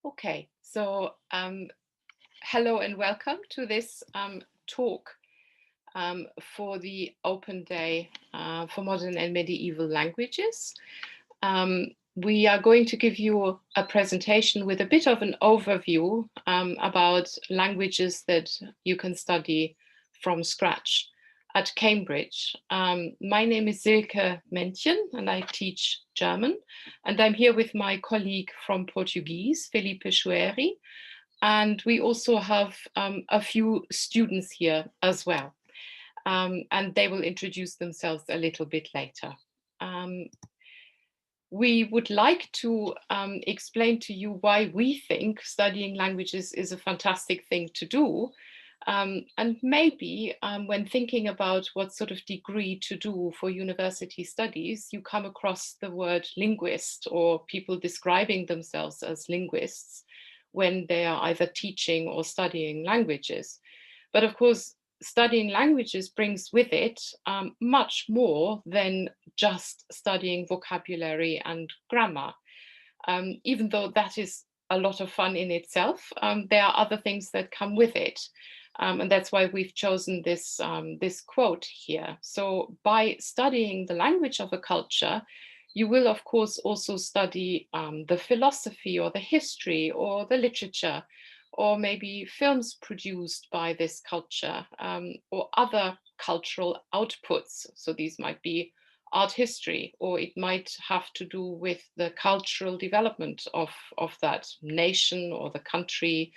Okay, so hello and welcome to this talk for the Open Day for Modern and Medieval Languages. We are going to give you a presentation with a bit of an overview about languages that you can study from scratch at Cambridge. My name is Silke Mentchen and I teach German. And I'm here with my colleague from Portuguese, Felipe Schuery. And we also have a few students here as well. And they will introduce themselves a little bit later. We would like to explain to you why we think studying languages is a fantastic thing to do. And maybe when thinking about what sort of degree to do for university studies, you come across the word linguist or people describing themselves as linguists when they are either teaching or studying languages. But of course, studying languages brings with it much more than just studying vocabulary and grammar. Even though that is a lot of fun in itself, there are other things that come with it. And that's why we've chosen this quote here. So by studying the language of a culture, you will, of course, also study the philosophy or the history or the literature, or maybe films produced by this culture, or other cultural outputs. So these might be art history, or it might have to do with the cultural development of that nation or the country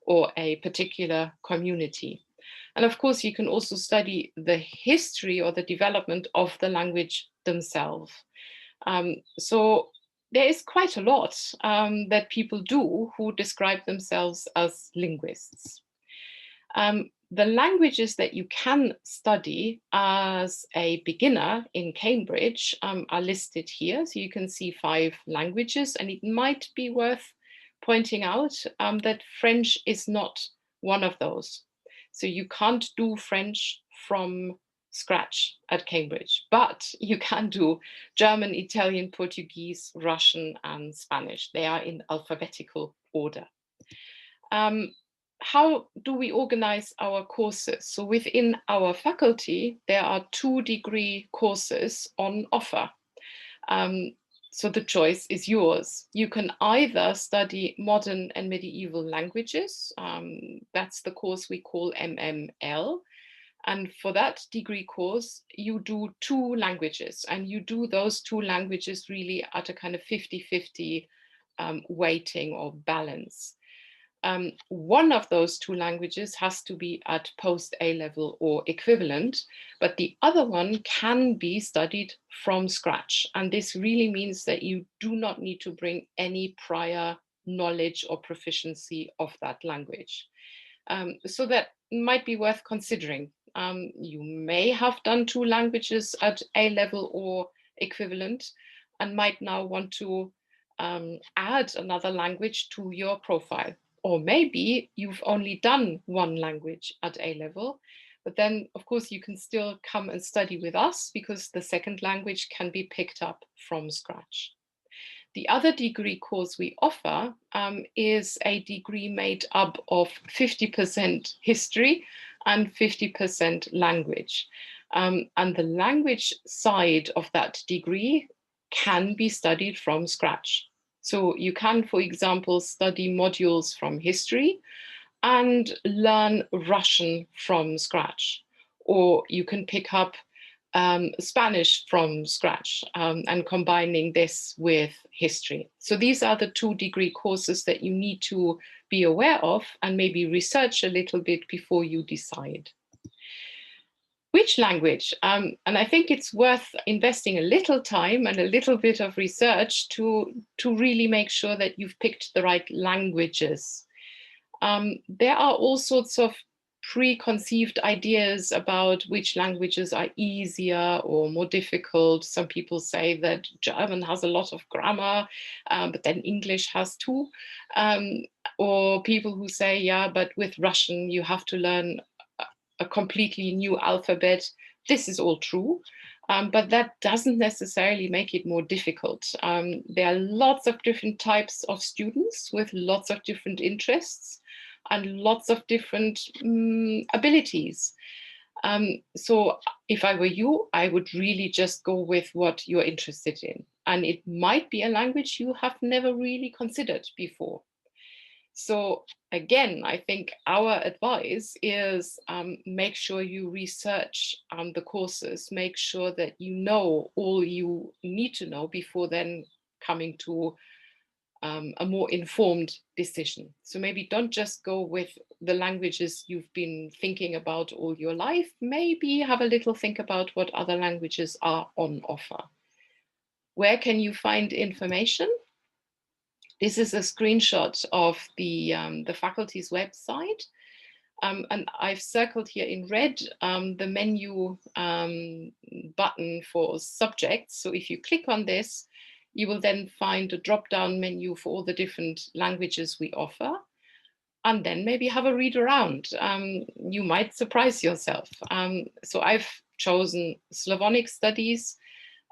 or a particular community. And of course, you can also study the history or the development of the language themselves. So there is quite a lot that people do who describe themselves as linguists. The languages that you can study as a beginner in Cambridge are listed here. So you can see 5 languages, and it might be worth pointing out that French is not one of those. So you can't do French from scratch at Cambridge, but you can do German, Italian, Portuguese, Russian, and Spanish. They are in alphabetical order. How do we organize our courses? So within our faculty, there are 2-degree courses on offer. So the choice is yours. You can either study modern and medieval languages. That's the course we call MML. And for that degree course, you do 2 languages, and you do those 2 languages really at a kind of 50-50 weighting or balance. One of those 2 languages has to be at post A level or equivalent, but the other one can be studied from scratch. And this really means that you do not need to bring any prior knowledge or proficiency of that language. So that might be worth considering. You may have done 2 languages at A level or equivalent and might now want to add another language to your profile. Or maybe you've only done 1 language at A level, but then of course you can still come and study with us because the second language can be picked up from scratch. The other degree course we offer is a degree made up of 50% history and 50% language. And the language side of that degree can be studied from scratch. So you can, for example, study modules from history and learn Russian from scratch. Or you can pick up Spanish from scratch and combining this with history. So these are the 2-degree courses that you need to be aware of and maybe research a little bit before you decide. Which language? And I think it's worth investing a little time and a little bit of research to really make sure that you've picked the right languages. There are all sorts of preconceived ideas about which languages are easier or more difficult. Some people say that German has a lot of grammar, but then English has too. Or people who say, yeah, but with Russian, you have to learn a completely new alphabet. This is all true. but that doesn't necessarily make it more difficult. There are lots of different types of students with lots of different interests and lots of different abilities. So if I were you, I would really just go with what you're interested in. And it might be a language you have never really considered before. So again, I think our advice is make sure you research the courses, make sure that you know all you need to know before then coming to a more informed decision. So maybe don't just go with the languages you've been thinking about all your life. Maybe have a little think about what other languages are on offer. Where can you find information? This is a screenshot of the faculty's website. And I've circled here in red the menu button for subjects. So if you click on this, you will then find a drop-down menu for all the different languages we offer. And then maybe have a read around. You might surprise yourself. So I've chosen Slavonic studies.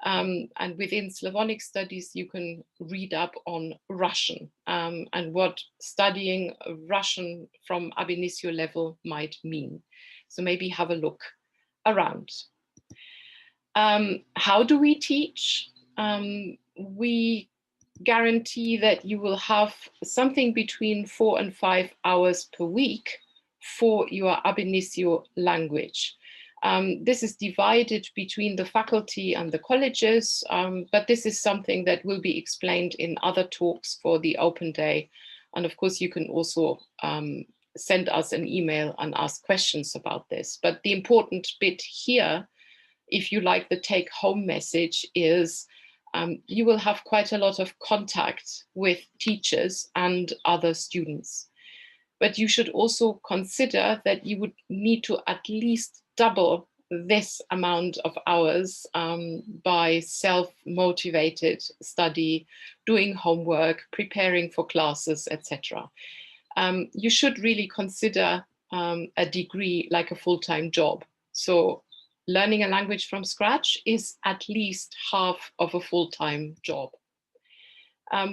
And within Slavonic studies, you can read up on Russian and what studying Russian from ab initio level might mean. So maybe have a look around. How do we teach? We guarantee that you will have something between 4 and 5 hours per week for your ab initio language. This is divided between the faculty and the colleges, but this is something that will be explained in other talks for the open day. And of course, you can also send us an email and ask questions about this. But the important bit here, if you like the take-home message, is you will have quite a lot of contact with teachers and other students. But you should also consider that you would need to at least double this amount of hours by self-motivated study, doing homework, preparing for classes, etc. You should really consider a degree like a full-time job. So learning a language from scratch is at least half of a full-time job.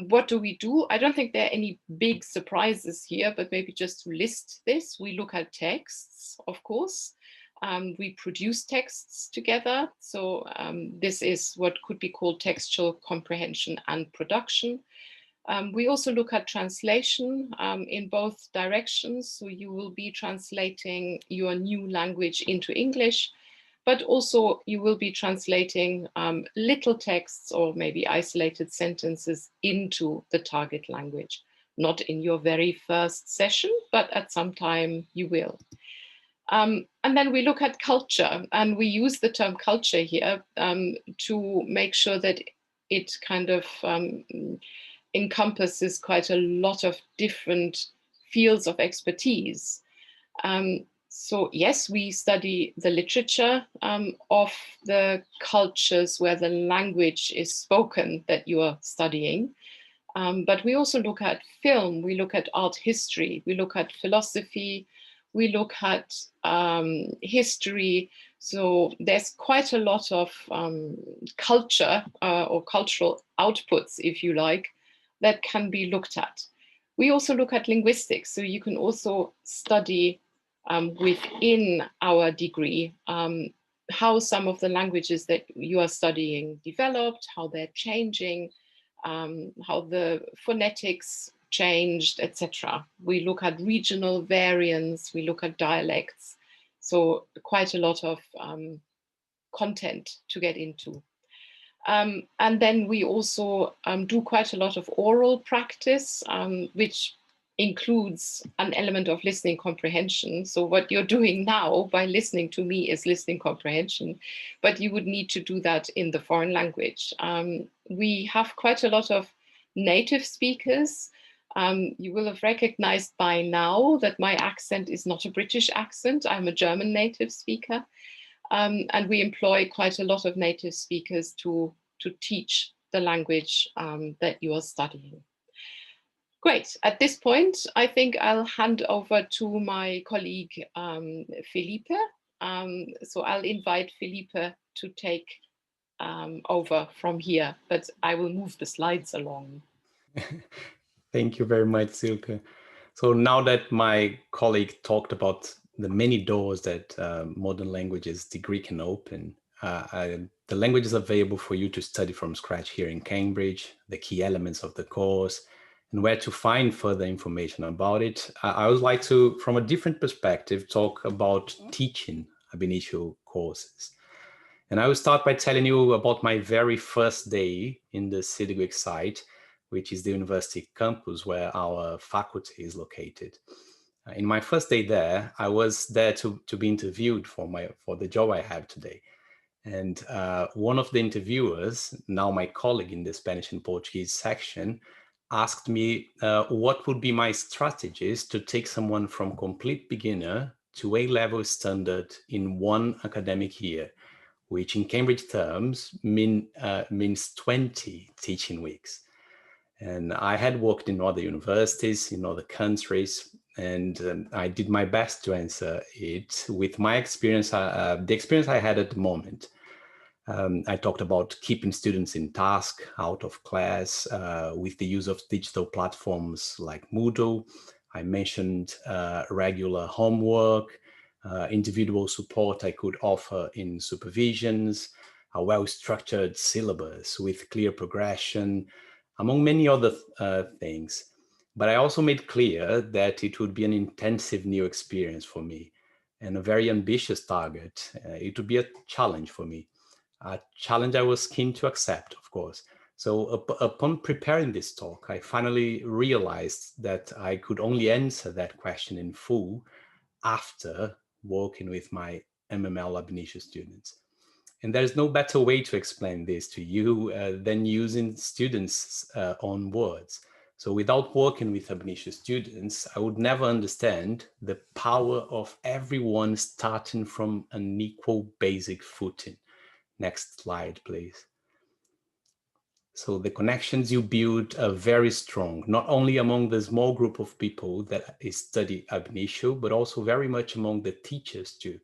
What do we do? I don't think there are any big surprises here, but maybe just to list this, we look at texts, of course. We produce texts together. So this is what could be called textual comprehension and production. We also look at translation in both directions. So you will be translating your new language into English, but also you will be translating little texts or maybe isolated sentences into the target language. Not in your very first session, but at some time you will. And then we look at culture, and we use the term culture here to make sure that it kind of encompasses quite a lot of different fields of expertise. So yes, we study the literature of the cultures where the language is spoken that you are studying. But we also look at film, we look at art history, we look at philosophy, we look at history. So there's quite a lot of culture or cultural outputs, if you like, that can be looked at. We also look at linguistics. So you can also study within our degree how some of the languages that you are studying developed, how they're changing, how the phonetics changed, etc. We look at regional variants, we look at dialects. So quite a lot of content to get into. And then we also do quite a lot of oral practice, which includes an element of listening comprehension. So what you're doing now by listening to me is listening comprehension, but you would need to do that in the foreign language. We have quite a lot of native speakers. You will have recognized by now that my accent is not a British accent. I'm a German native speaker. And we employ quite a lot of native speakers to teach the language that you are studying. Great. At this point, I think I'll hand over to my colleague, Felipe. So I'll invite Felipe to take over from here, but I will move the slides along. Thank you very much, Silke. So now that my colleague talked about the many doors that modern languages degree can open, the language is available for you to study from scratch here in Cambridge, the key elements of the course, and where to find further information about it. I would like to, from a different perspective, talk about teaching ab initio courses. And I will start by telling you about my very first day in the Sidgwick site, which is the university campus where our faculty is located. In my first day there, I was there to be interviewed for the job I have today. And one of the interviewers, now my colleague in the Spanish and Portuguese section, asked me what would be my strategies to take someone from complete beginner to A-level standard in one academic year, which in Cambridge terms means 20 teaching weeks. And I had worked in other universities, in other countries, and I did my best to answer it with my experience, the experience I had at the moment. I talked about keeping students in task, out of class, with the use of digital platforms like Moodle. I mentioned regular homework, individual support I could offer in supervisions, a well-structured syllabus with clear progression, among many other things. But I also made clear that it would be an intensive new experience for me and a very ambitious target. It would be a challenge for me, a challenge I was keen to accept, of course. So upon preparing this talk, I finally realized that I could only answer that question in full after working with my MML ab initio students. And there's no better way to explain this to you than using students' own words. So without working with ab initio students, I would never understand the power of everyone starting from an equal basic footing. Next slide, please. So the connections you build are very strong, not only among the small group of people that study ab initio, but also very much among the teachers too.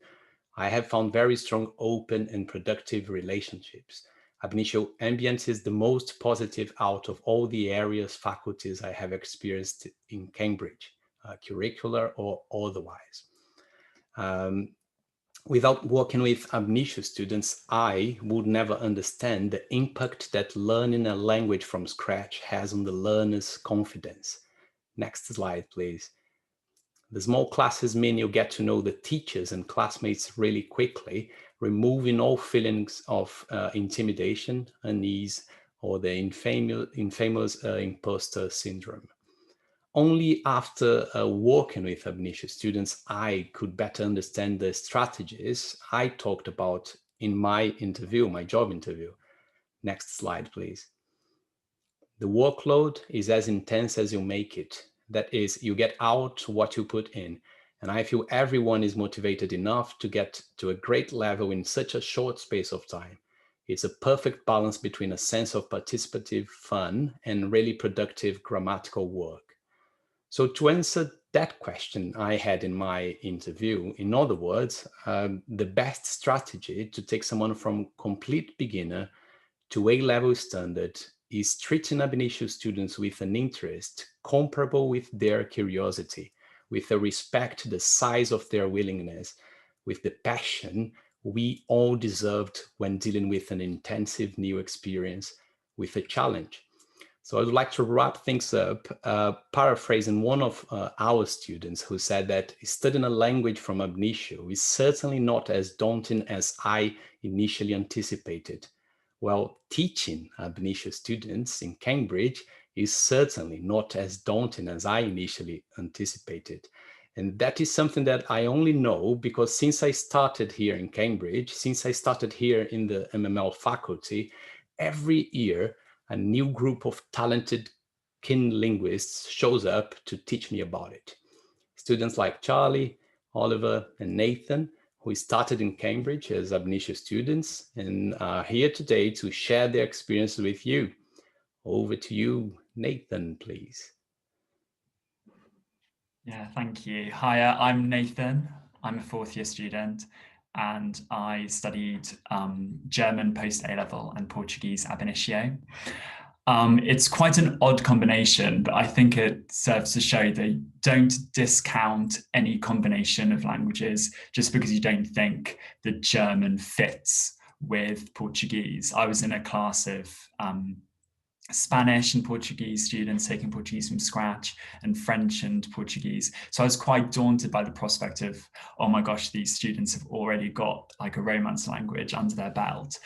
I have found very strong, open and productive relationships. Ab initio ambience is the most positive out of all the areas faculties I have experienced in Cambridge, curricular or otherwise. Without working with ab initio students, I would never understand the impact that learning a language from scratch has on the learner's confidence. Next slide, please. The small classes mean you get to know the teachers and classmates really quickly, removing all feelings of intimidation, unease, or the infamous imposter syndrome. Only after working with ab initio students, I could better understand the strategies I talked about in my interview, my job interview. Next slide, please. The workload is as intense as you make it. That is, you get out what you put in. And I feel everyone is motivated enough to get to a great level in such a short space of time. It's a perfect balance between a sense of participative fun and really productive grammatical work. So to answer that question I had in my interview, in other words, the best strategy to take someone from complete beginner to A-level standard is treating ab initio students with an interest comparable with their curiosity, with a respect to the size of their willingness, with the passion we all deserved when dealing with an intensive new experience, with a challenge. So I would like to wrap things up, paraphrasing one of our students who said that studying a language from ab initio is certainly not as daunting as I initially anticipated. Well, teaching ab initio students in Cambridge is certainly not as daunting as I initially anticipated. And that is something that I only know because since I started here in Cambridge, since I started here in the MML faculty, every year, a new group of talented keen linguists shows up to teach me about it. Students like Charlie, Oliver, and Nathan, who started in Cambridge as ab initio students and are here today to share their experience with you. Over to you, Nathan, please. Yeah, thank you. Hi, I'm Nathan. I'm a fourth year student. and I studied German post A-level and Portuguese ab initio. It's quite an odd combination, but I think it serves to show that don't discount any combination of languages just because you don't think that German fits with Portuguese. I was in a class of Spanish and Portuguese students taking Portuguese from scratch, and French and Portuguese. So I was quite daunted by the prospect of, oh my gosh, these students have already got like a Romance language under their belt.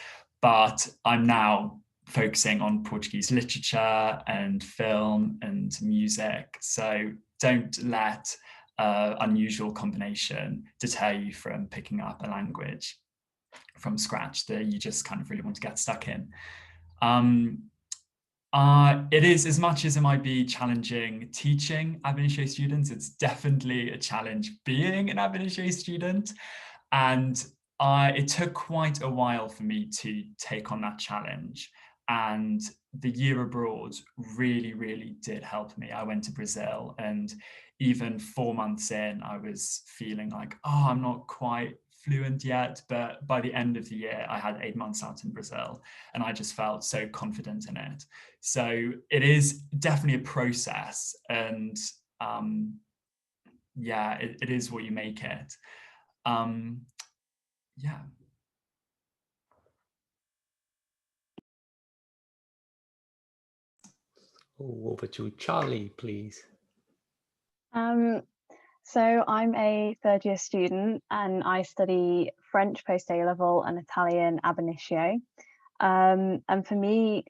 But I'm now focusing on Portuguese literature and film and music. So don't let unusual combination deter you from picking up a language from scratch that you just kind of really want to get stuck in. It is, as much as it might be challenging teaching ab initio students, it's definitely a challenge being an ab initio student. And it took quite a while for me to take on that challenge. And the year abroad really, really did help me. I went to Brazil, and even 4 months in, I was feeling like, oh, I'm not quite fluent yet. But by the end of the year, I had 8 months out in Brazil, and I just felt so confident in it. So it is definitely a process, and yeah, it is what you make it. Yeah. Over to Charlie, please. So I'm a third-year student, and I study French post A-level and Italian ab initio. And for me,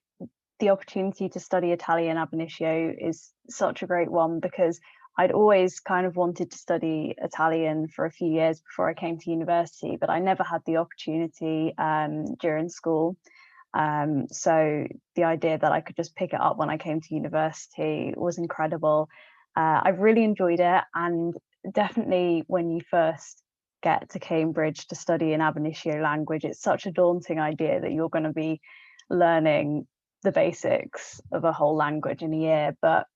the opportunity to study Italian ab initio is such a great one, because I'd always kind of wanted to study Italian for a few years before I came to university, but I never had the opportunity during school. So the idea that I could just pick it up when I came to university was incredible. I've really enjoyed it, and definitely when you first get to Cambridge to study an ab initio language, it's such a daunting idea that you're going to be learning the basics of a whole language in a year. But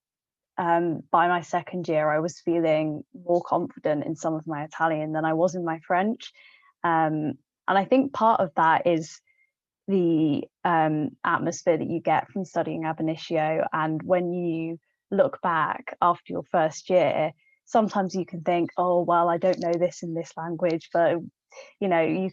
by my second year, I was feeling more confident in some of my Italian than I was in my French. And I think part of that is the atmosphere that you get from studying ab initio. And when you look back after your first year, sometimes you can think, oh, well, I don't know this in this language, but you know,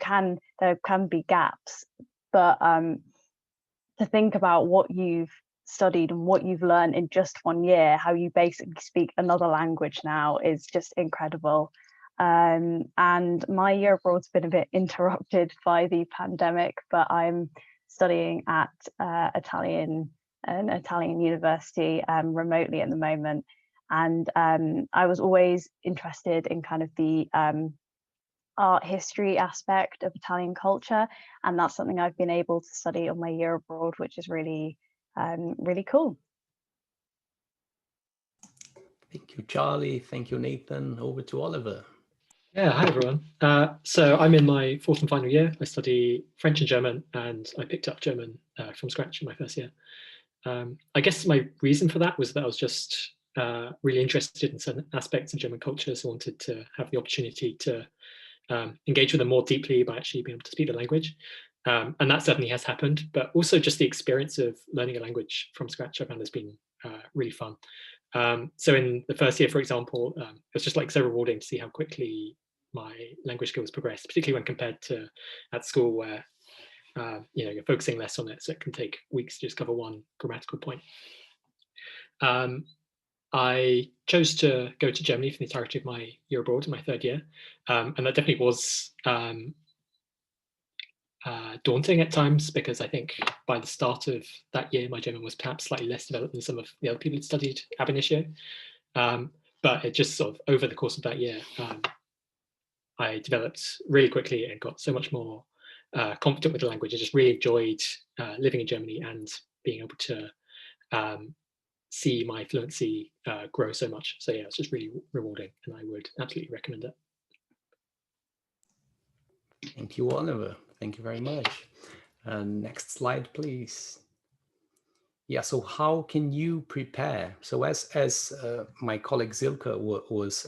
there can be gaps. But to think about what you've studied and what you've learned in just 1 year, how you basically speak another language now, is just incredible. And my year abroad's been a bit interrupted by the pandemic, but I'm studying at an Italian university remotely at the moment. And I was always interested in kind of the art history aspect of Italian culture, and that's something I've been able to study on my year abroad, which is really really cool. Thank you, Charlie. Thank you, Nathan. Over to Oliver. Yeah, hi everyone. So I'm in my 4th and final year. I study French and German, and I picked up German from scratch in my first year. I guess my reason for that was that I was just really interested in certain aspects of German culture, so I wanted to have the opportunity to engage with them more deeply by actually being able to speak the language. And that certainly has happened, but also just the experience of learning a language from scratch I found has been really fun. So in the first year, for example, it was just like so rewarding to see how quickly my language skills progressed, particularly when compared to at school, where you know, you're focusing less on it, so it can take weeks to just cover one grammatical point. I chose to go to Germany for the entirety of my year abroad in my 3rd year, and that definitely was daunting at times, because I think by the start of that year, my German was perhaps slightly less developed than some of the other people who'd studied ab initio. But it just sort of, over the course of that year, I developed really quickly and got so much more confident with the language. I just really enjoyed living in Germany and being able to see my fluency grow so much. So yeah, it's just really rewarding, and I would absolutely recommend it. Thank you, Oliver. Thank you very much. Next slide, please. Yeah, so how can you prepare? So as my colleague Silke was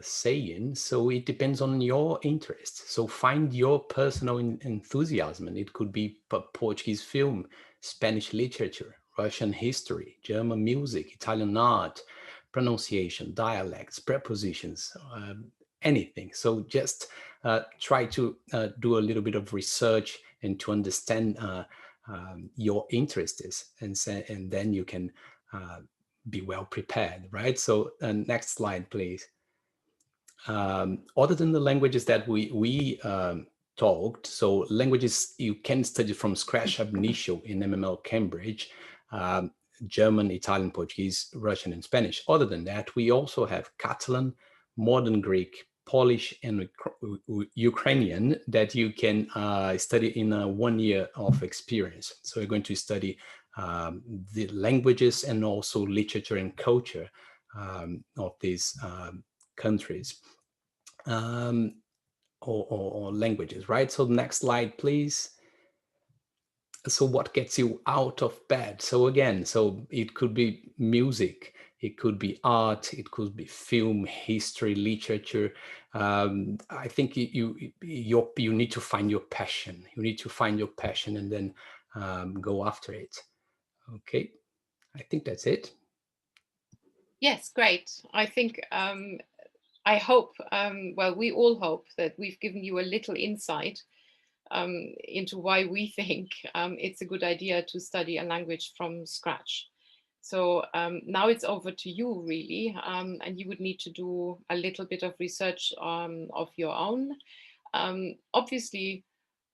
saying, so it depends on your interest. So find your personal enthusiasm, and it could be Portuguese film, Spanish literature, Russian history, German music, Italian art, pronunciation, dialects, prepositions, anything. So just try to do a little bit of research and to understand your interest is, and then you can be well prepared, right? So next slide, please. Other than the languages that we talked, so languages you can study from scratch ab initio in MML Cambridge, German, Italian, Portuguese, Russian, and Spanish. Other than that, we also have Catalan, Modern Greek, Polish, and Ukrainian that you can study in 1 year of experience. So we're going to study the languages and also literature and culture of these countries or languages, right? So next slide, please. So what gets you out of bed? So again, so it could be music, it could be art, it could be film, history, literature. I think you need to find your passion. You need to find your passion and then go after it. Okay, I think that's it. Yes, great. I think I hope, well, we all hope that we've given you a little insight into why we think it's a good idea to study a language from scratch. So now it's over to you, really, and you would need to do a little bit of research of your own. Obviously,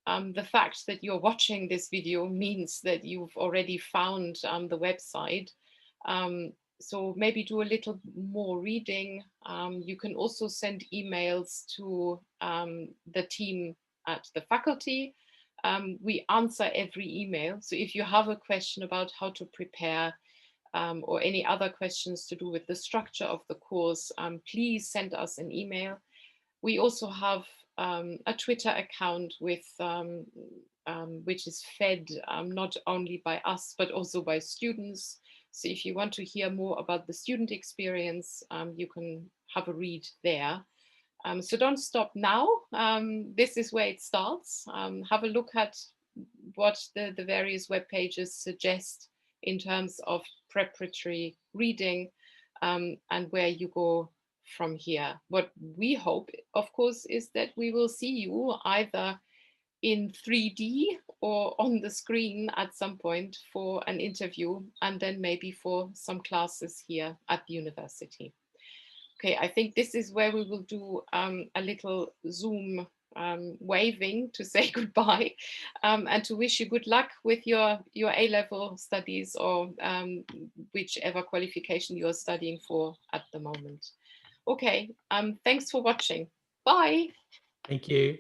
the fact that you're watching this video means that you've already found the website. So maybe do a little more reading. You can also send emails to the team at the faculty. We answer every email. So if you have a question about how to prepare or any other questions to do with the structure of the course, please send us an email. We also have a Twitter account with which is fed not only by us, but also by students. So if you want to hear more about the student experience, you can have a read there. So don't stop now. This is where it starts. Have a look at what the various web pages suggest in terms of preparatory reading and where you go from here. What we hope, of course, is that we will see you either in 3D or on the screen at some point for an interview, and then maybe for some classes here at the university. Okay, I think this is where we will do a little Zoom waving to say goodbye and to wish you good luck with your A-level studies or whichever qualification you're studying for at the moment. Okay, thanks for watching. Bye. Thank you.